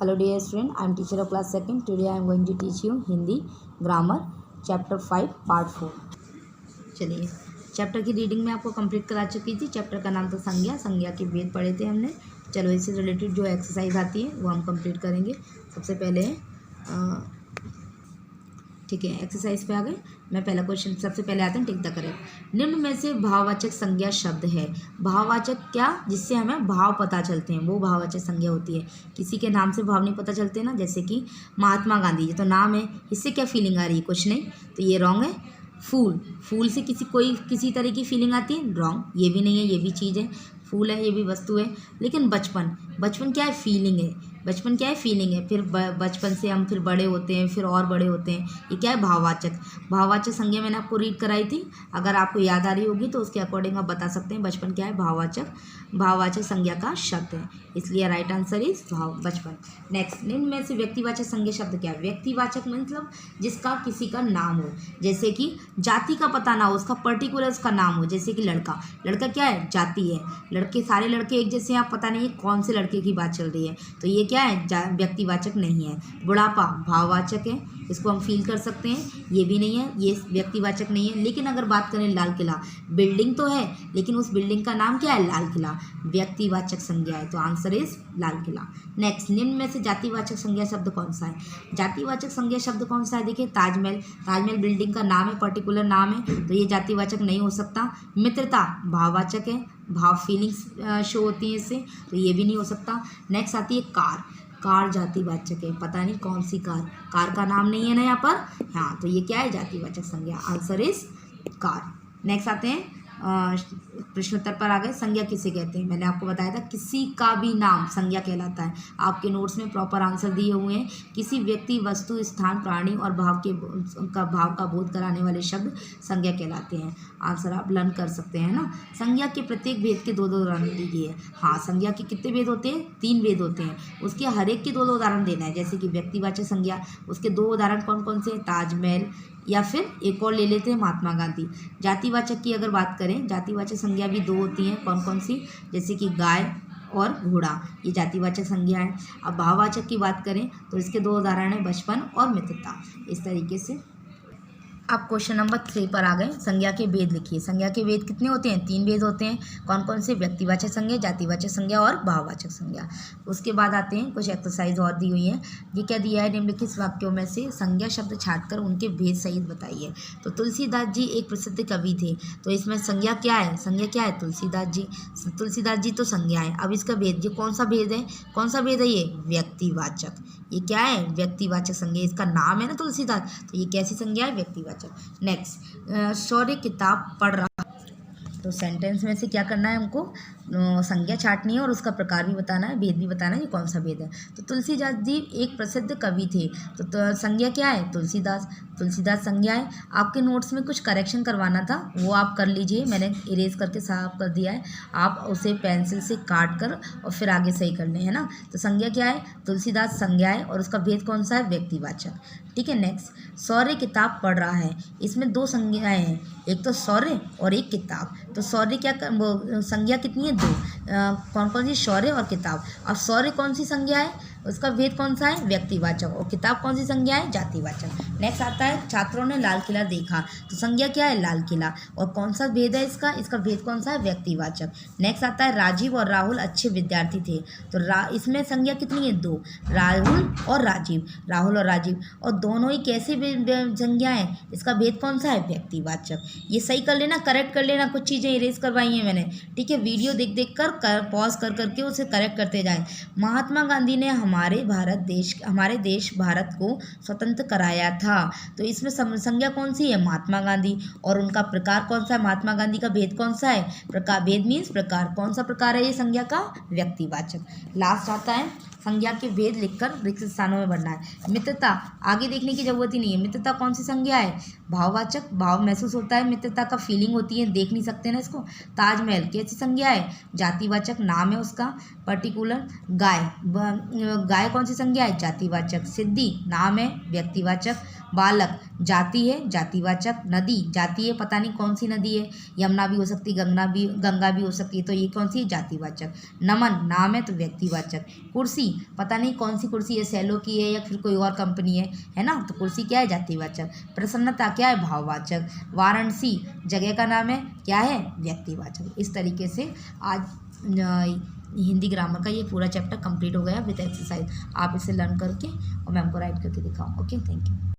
Hello dear student, I am teacher of class 2nd. Today I am going to teach you Hindi grammar chapter 5 part 4. चलिए chapter की reading में आपको complete करा चुकी थी। Chapter का नाम था संज्ञा के भेद पढ़े थे हमने। चलो इससे रिलेटेड जो एक्सरसाइज आती है वो हम कंप्लीट करेंगे। सबसे पहले ठीक है, एक्सरसाइज पे आ गए। मैं पहला क्वेश्चन सबसे पहले आते हैं टिक द करेक्ट। निम्न में से भाववाचक संज्ञा शब्द है। भाववाचक क्या, जिससे हमें भाव पता चलते हैं, वो भाववाचक संज्ञा होती है। किसी के नाम से भाव नहीं पता चलते ना, जैसे कि महात्मा गांधी, ये तो नाम है, इससे क्या फीलिंग आ रही है, कुछ नहीं, तो ये रॉन्ग है। फूल से किसी तरह की फीलिंग आती है, रॉन्ग, ये भी नहीं है, ये भी चीज़ है। फूल है, ये भी वस्तु है। लेकिन बचपन क्या है, फीलिंग है। बचपन क्या है, फीलिंग है। फिर बचपन से हम फिर बड़े होते हैं, फिर और बड़े होते हैं, ये क्या है, भाववाचक संज्ञा मैंने आपको रीड कराई थी। अगर आपको याद आ रही होगी तो उसके अकॉर्डिंग आप बता सकते हैं बचपन क्या है, भाववाचक संज्ञा का शब्द है, इसलिए राइट आंसर इज बचपन। नेक्स्ट, निम्न में से व्यक्तिवाचक संज्ञा शब्द क्या है। व्यक्तिवाचक मतलब जिसका किसी का नाम हो, जैसे कि जाति का पता ना हो, उसका पर्टिकुलर उसका नाम हो, जैसे कि लड़का क्या है, जाति है। सारे लड़के एक जैसे, आप पता नहीं कौन से लड़के की बात चल रही है, तो ये क्या है, व्यक्तिवाचक नहीं है। बुढ़ापा भाववाचक है, इसको हम फील कर सकते हैं, ये भी नहीं है, ये व्यक्तिवाचक नहीं है। लेकिन अगर बात करें लाल किला, बिल्डिंग तो है लेकिन उस बिल्डिंग का नाम क्या है, लाल किला, व्यक्तिवाचक संज्ञा है, तो answer is Lal Qila. Next, निम्न में से जातिवाचक संज्ञा शब्द कौन सा है। जातिवाचक संज्ञा शब्द कौन सा है, देखिए ताजमहल बिल्डिंग का नाम है, पर्टिकुलर नाम है, तो ये जातिवाचक नहीं हो सकता। मित्रता भाववाचक है, भाव फीलिंग्स शो होती हैं इससे, तो ये भी नहीं हो सकता। नेक्स्ट आती है कार जातिवाचक है, पता नहीं कौन सी कार का नाम नहीं है ना यहाँ पर, हाँ, तो ये क्या है, जातिवाचक संज्ञा, आंसर इज कार। नेक्स्ट आते हैं प्रश्नोत्तर पर आ गए। संज्ञा किसे कहते हैं, मैंने आपको बताया था किसी का भी नाम संज्ञा कहलाता है। आपके नोट्स में प्रॉपर आंसर दिए हुए हैं। किसी व्यक्ति, वस्तु, स्थान, प्राणी और भाव का बोध कराने वाले शब्द संज्ञा कहलाते हैं। आंसर आप लर्न कर सकते हैं ना। संज्ञा के प्रत्येक भेद के दो उदाहरण दीजिए। हाँ, संज्ञा के कितने भेद होते हैं, 3 भेद होते हैं, उसके हर एक के 2 उदाहरण देना है। जैसे कि व्यक्तिवाचक संज्ञा, उसके 2 उदाहरण कौन कौन से हैं, ताजमहल, या फिर एक और ले लेते हैं महात्मा गांधी। जातिवाचक की अगर बात करें, जातिवाचक संज्ञा भी 2 होती हैं, कौन कौन सी, जैसे कि गाय और घोड़ा, ये जातिवाचक संज्ञा है। अब भाववाचक की बात करें तो इसके 2 उदाहरण हैं, बचपन और मित्रता। इस तरीके से अब क्वेश्चन नंबर 3 पर आ गए। संज्ञा के भेद लिखिए। संज्ञा के भेद कितने होते हैं, 3 भेद होते हैं। कौन कौन से, व्यक्तिवाचक संज्ञा, जातिवाचक संज्ञा और भाववाचक संज्ञा। उसके बाद आते हैं कुछ एक्सरसाइज और दी हुई है। ये क्या दिया है, निम्नलिखित वाक्यों में से संज्ञा शब्द छांटकर उनके भेद सहित बताइए। तो तुलसीदास जी एक प्रसिद्ध कवि थे, तो इसमें संज्ञा क्या है, तुलसीदास जी तो संज्ञा है। अब इसका भेद, ये कौन सा भेद है, ये व्यक्तिवाचक, ये क्या है, व्यक्तिवाचक संज्ञा, इसका नाम है ना तुलसीदास, तो ये कैसी संज्ञा है, व्यक्तिवाचक। नेक्स्ट, शौर्य किताब पढ़ रहा, तो सेंटेंस में से क्या करना है हमको, संज्ञा छांटनी है और उसका प्रकार भी बताना है, भेद भी बताना है, ये कौन सा भेद है। तो तुलसीदास जी एक प्रसिद्ध कवि थे, तो संज्ञा क्या है, तुलसीदास संज्ञा है। आपके नोट्स में कुछ करेक्शन करवाना था, वो आप कर लीजिए, मैंने इरेज करके साफ कर दिया है, आप उसे पेंसिल से काट कर और फिर आगे सही कर लें, है ना। तो संज्ञा क्या है, तुलसीदास संज्ञा है और उसका भेद कौन सा है, व्यक्तिवाचक। ठीक है। नेक्स्ट, शौर्य किताब पढ़ रहा है, इसमें 2 संज्ञाएं हैं, एक तो शौर्य और एक किताब। तो शौर्य क्या संज्ञा कितनी है, 2, कौन कौन सी, शौर्य और किताब। अब शौर्य कौन सी संज्ञा है, उसका भेद कौन सा है, व्यक्तिवाचक, और किताब कौन सी संज्ञा है, जातिवाचक। नेक्स्ट आता है, छात्रों ने लाल किला देखा, तो संज्ञा क्या है, लाल किला, और कौन सा भेद है इसका भेद कौन सा है, व्यक्तिवाचक। नेक्स्ट आता है, राजीव और राहुल अच्छे विद्यार्थी थे, तो इसमें संज्ञा कितनी है, 2, राहुल और राजीव, और दोनों ही कैसी संज्ञा है, इसका भेद कौन सा है, व्यक्तिवाचक। ये सही कर लेना, करेक्ट कर लेना, कुछ चीज़ें इरेज करवाई हैं मैंने, ठीक है। वीडियो देख कर पॉज कर करके उसे करेक्ट करते जाएं। महात्मा गांधी ने हमारे देश भारत को स्वतंत्र कराया था, तो इसमें संज्ञा कौन सी है, महात्मा गांधी, और उनका प्रकार कौन सा है, महात्मा गांधी का भेद कौन सा है, प्रकार, भेद मीन्स प्रकार, कौन सा प्रकार है ये संज्ञा का, व्यक्तिवाचक। लास्ट आता है, संज्ञा के भेद लिखकर रिक्त स्थानों में भरना है। मित्रता, आगे देखने की जरूरत ही नहीं है, मित्रता कौन सी संज्ञा है, भाववाचक, भाव महसूस होता है, मित्रता का फीलिंग होती है, देख नहीं सकते ना इसको। ताजमहल कैसी संज्ञा है, जातिवाचक, नाम है उसका, पर्टिकुलर। गाय कौन सी संज्ञा है, जातिवाचक। सिद्धि नाम है, व्यक्तिवाचक। बालक जाति है जातिवाचक, नदी जाति है पता नहीं कौन सी नदी है, यमुना भी हो सकती, गंगा भी हो सकती है, तो ये कौन सी है जातिवाचक। नमन नाम है तो व्यक्तिवाचक। कुर्सी पता नहीं कौन सी कुर्सी है, सेलो की है या फिर कोई और कंपनी है ना, तो कुर्सी क्या है जातिवाचक। प्रसन्नता क्या है भाववाचक। वाराणसी जगह का नाम है क्या है व्यक्तिवाचक। इस तरीके से आज हिंदी ग्रामर का ये पूरा चैप्टर कंप्लीट हो गया विद एक्सरसाइज। आप इसे लर्न करके और मैं आपको राइट करके दिखाऊँ। Okay, thank you.